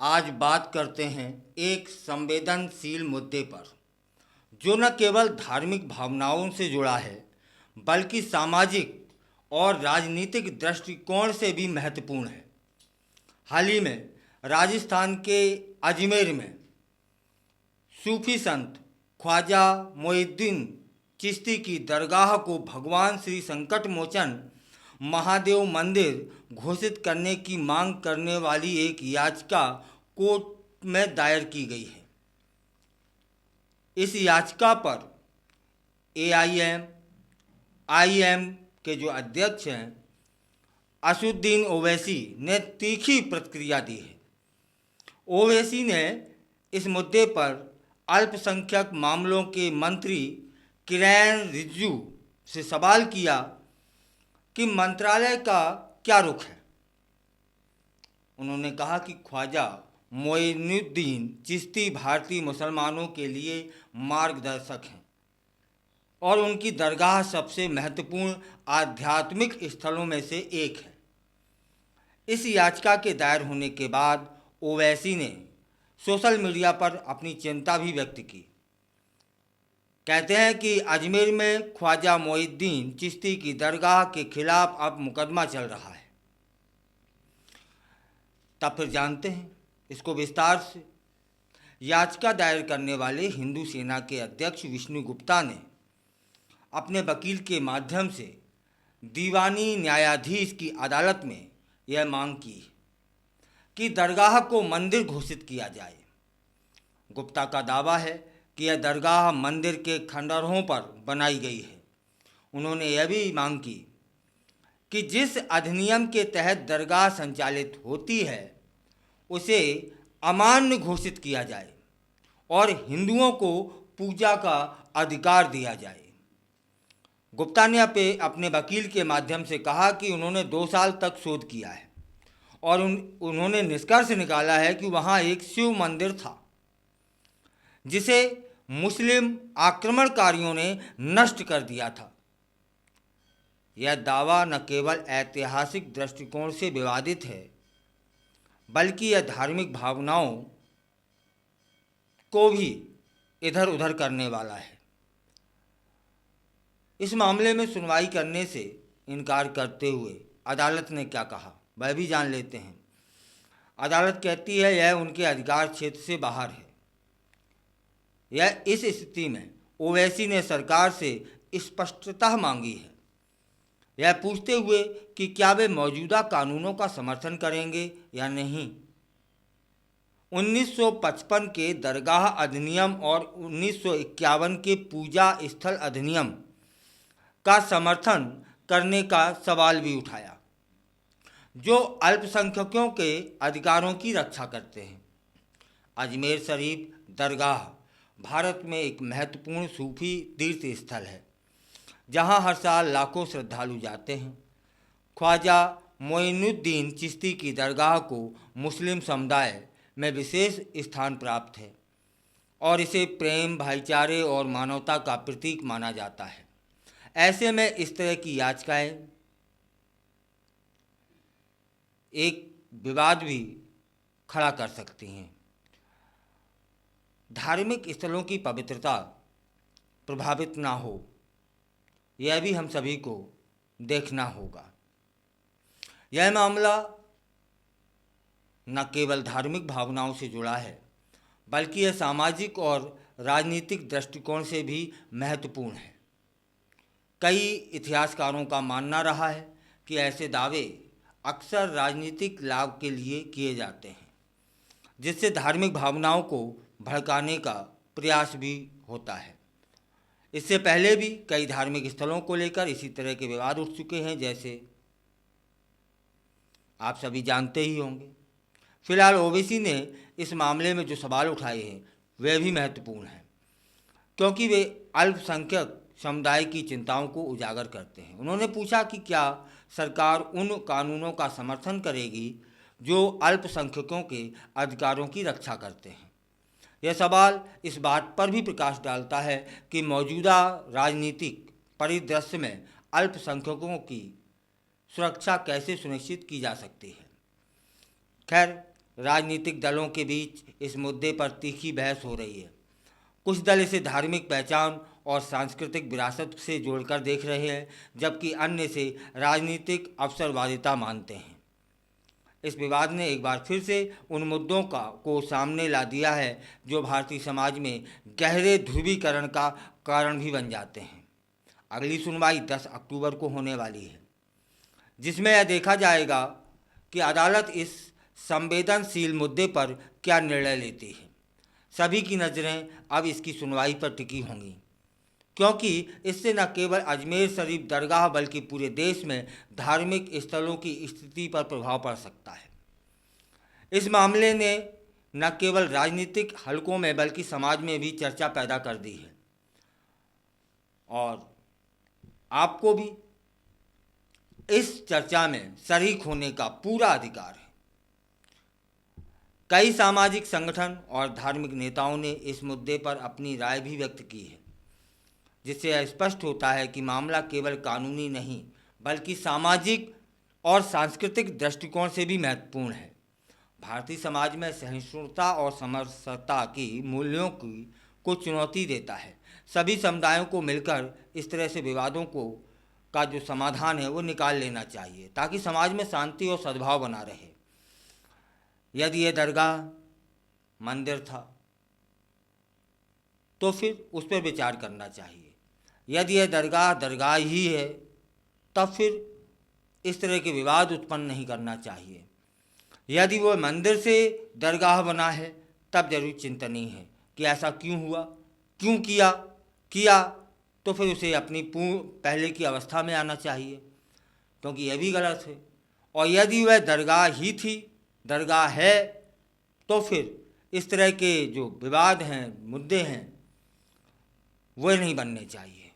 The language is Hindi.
आज बात करते हैं एक संवेदनशील मुद्दे पर जो न केवल धार्मिक भावनाओं से जुड़ा है बल्कि सामाजिक और राजनीतिक दृष्टिकोण से भी महत्वपूर्ण है। हाल ही में राजस्थान के अजमेर में सूफी संत ख्वाजा मोइनुद्दीन चिश्ती की दरगाह को भगवान श्री संकट मोचन महादेव मंदिर घोषित करने की मांग करने वाली एक याचिका कोर्ट में दायर की गई है। इस याचिका पर एआईएम आईएम के जो अध्यक्ष हैं असदुद्दीन ओवैसी ने तीखी प्रतिक्रिया दी है। ओवैसी ने इस मुद्दे पर अल्पसंख्यक मामलों के मंत्री किरेन रिजिजू से सवाल किया कि मंत्रालय का क्या रुख है। उन्होंने कहा कि ख्वाजा मोइनुद्दीन चिश्ती भारतीय मुसलमानों के लिए मार्गदर्शक हैं और उनकी दरगाह सबसे महत्वपूर्ण आध्यात्मिक स्थलों में से एक है। इस याचिका के दायर होने के बाद ओवैसी ने सोशल मीडिया पर अपनी चिंता भी व्यक्त की। कहते हैं कि अजमेर में ख्वाजा मोइनुद्दीन चिश्ती की दरगाह के खिलाफ अब मुकदमा चल रहा है। तब फिर जानते हैं इसको विस्तार से। याचिका दायर करने वाले हिंदू सेना के अध्यक्ष विष्णु गुप्ता ने अपने वकील के माध्यम से दीवानी न्यायाधीश की अदालत में यह मांग की कि दरगाह को मंदिर घोषित किया जाए। गुप्ता का दावा है कि यह दरगाह मंदिर के खंडहरों पर बनाई गई है। उन्होंने यह भी मांग की कि जिस अधिनियम के तहत दरगाह संचालित होती है उसे अमान्य घोषित किया जाए और हिंदुओं को पूजा का अधिकार दिया जाए। गुप्ता ने अपने वकील के माध्यम से कहा कि उन्होंने 2 साल तक शोध किया है और उन्होंने निष्कर्ष निकाला है कि वहाँ एक शिव मंदिर था जिसे मुस्लिम आक्रमणकारियों ने नष्ट कर दिया था। यह दावा न केवल ऐतिहासिक दृष्टिकोण से विवादित है बल्कि यह धार्मिक भावनाओं को भी इधर उधर करने वाला है। इस मामले में सुनवाई करने से इनकार करते हुए अदालत ने क्या कहा वह भी जान लेते हैं। अदालत कहती है यह उनके अधिकार क्षेत्र से बाहर है। यह इस स्थिति में ओवैसी ने सरकार से स्पष्टता मांगी है, यह पूछते हुए कि क्या वे मौजूदा कानूनों का समर्थन करेंगे या नहीं। 1955 के दरगाह अधिनियम और 1951 के पूजा स्थल अधिनियम का समर्थन करने का सवाल भी उठाया जो अल्पसंख्यकों के अधिकारों की रक्षा करते हैं। अजमेर शरीफ दरगाह भारत में एक महत्वपूर्ण सूफी तीर्थ स्थल है जहां हर साल लाखों श्रद्धालु जाते हैं। ख्वाजा मोइनुद्दीन चिश्ती की दरगाह को मुस्लिम समुदाय में विशेष स्थान प्राप्त है और इसे प्रेम, भाईचारे और मानवता का प्रतीक माना जाता है। ऐसे में इस तरह की याचिकाएं एक विवाद भी खड़ा कर सकती हैं। धार्मिक स्थलों की पवित्रता प्रभावित ना हो यह भी हम सभी को देखना होगा। यह मामला न केवल धार्मिक भावनाओं से जुड़ा है बल्कि यह सामाजिक और राजनीतिक दृष्टिकोण से भी महत्वपूर्ण है। कई इतिहासकारों का मानना रहा है कि ऐसे दावे अक्सर राजनीतिक लाभ के लिए किए जाते हैं जिससे धार्मिक भावनाओं को भड़काने का प्रयास भी होता है। इससे पहले भी कई धार्मिक स्थलों को लेकर इसी तरह के विवाद उठ चुके हैं, जैसे आप सभी जानते ही होंगे। फिलहाल ओवैसी ने इस मामले में जो सवाल उठाए हैं वे भी महत्वपूर्ण हैं क्योंकि वे अल्पसंख्यक समुदाय की चिंताओं को उजागर करते हैं। उन्होंने पूछा कि क्या सरकार उन कानूनों का समर्थन करेगी जो अल्पसंख्यकों के अधिकारों की रक्षा करते हैं। यह सवाल इस बात पर भी प्रकाश डालता है कि मौजूदा राजनीतिक परिदृश्य में अल्पसंख्यकों की सुरक्षा कैसे सुनिश्चित की जा सकती है। खैर, राजनीतिक दलों के बीच इस मुद्दे पर तीखी बहस हो रही है। कुछ दल इसे धार्मिक पहचान और सांस्कृतिक विरासत से जोड़कर देख रहे हैं, जबकि अन्य इसे राजनीतिक अवसरवादिता मानते हैं। इस विवाद ने एक बार फिर से उन मुद्दों को सामने ला दिया है जो भारतीय समाज में गहरे ध्रुवीकरण का कारण भी बन जाते हैं। अगली सुनवाई 10 अक्टूबर को होने वाली है, जिसमें यह देखा जाएगा कि अदालत इस संवेदनशील मुद्दे पर क्या निर्णय लेती है। सभी की नज़रें अब इसकी सुनवाई पर टिकी होंगी, क्योंकि इससे न केवल अजमेर शरीफ दरगाह बल्कि पूरे देश में धार्मिक स्थलों की स्थिति पर प्रभाव पड़ सकता है। इस मामले ने न केवल राजनीतिक हलकों में बल्कि समाज में भी चर्चा पैदा कर दी है, और आपको भी इस चर्चा में शरीक होने का पूरा अधिकार है। कई सामाजिक संगठन और धार्मिक नेताओं ने इस मुद्दे पर अपनी राय भी व्यक्त की है, जिससे यह स्पष्ट होता है कि मामला केवल कानूनी नहीं बल्कि सामाजिक और सांस्कृतिक दृष्टिकोण से भी महत्वपूर्ण है। भारतीय समाज में सहिष्णुता और समरसता की मूल्यों को चुनौती देता है। सभी समुदायों को मिलकर इस तरह से विवादों का जो समाधान है वो निकाल लेना चाहिए, ताकि समाज में शांति और सद्भाव बना रहे। यदि यह दरगाह मंदिर था तो फिर उस पर विचार करना चाहिए। यदि यह दरगाह ही है तब फिर इस तरह के विवाद उत्पन्न नहीं करना चाहिए। यदि वह मंदिर से दरगाह बना है तब जरूर चिंतनीय है कि ऐसा क्यों हुआ, क्यों किया तो फिर उसे अपनी पहले की अवस्था में आना चाहिए, क्योंकि यह भी गलत है। और यदि वह दरगाह है तो फिर इस तरह के जो विवाद हैं, मुद्दे हैं, वह नहीं बनने चाहिए।